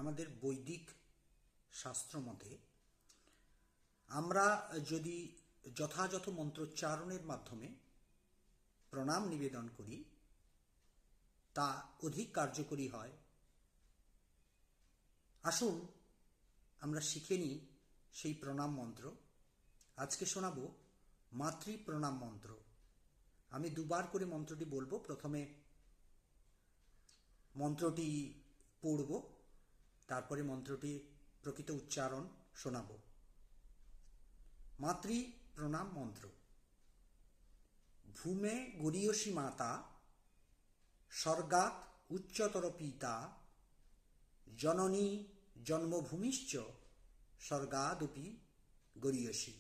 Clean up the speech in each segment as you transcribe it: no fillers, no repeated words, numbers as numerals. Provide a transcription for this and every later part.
আমাদের বৈদিক শাস্ত্র মতে আমরা যদি যথাযথ মন্ত্রোচ্চারণের মাধ্যমে প্রণাম নিবেদন করি তা অধিক কার্যকরী হয়। আসুন আমরা শিখে নিই সেই প্রণাম মন্ত্র। আজকে শোনাব মাতৃ প্রণাম মন্ত্র। আমি দুবার করে মন্ত্রটি বলবো। প্রথমে মন্ত্রটি পড়ব, তারপরে মন্ত্রটি প্রকৃত উচ্চারণ শোনাব। মাতৃ প্রণাম মন্ত্র। ভূমে গরীয়সী মাতা, স্বর্গাৎ উচ্চতর পিতা, জননী জন্মভূমিশ্চ স্বর্গাদপি গরীয়সী।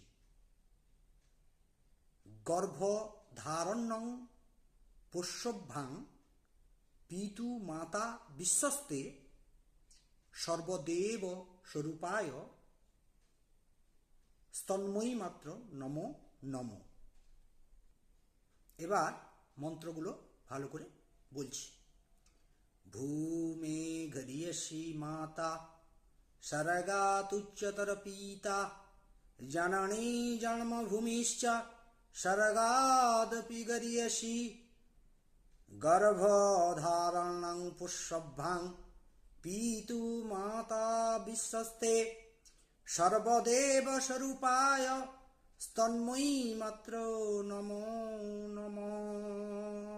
গর্ভধারণ্যং পোষ্যভ্যাং পিতু মাতা বিশ্বস্তে সর্বদেব স্বরূপায় স্তন্ময়ী মাত্র নমো নমো। এবার মন্ত্রগুলো ভালো করে বলছি। ভূমে গরীয়সী মাতা, স্বর্গাতুচ্চতর পিতা, জননী জন্মভূমিশ্চ স্বর্গাদপি গরীয়সী। গর্ভধারণং পুষ্যভ্যাং পিতু মাতা বিশ্বস্তে সর্বদেব স্বরূপায় স্তন্ময়ী মাত্র নমো নমঃ।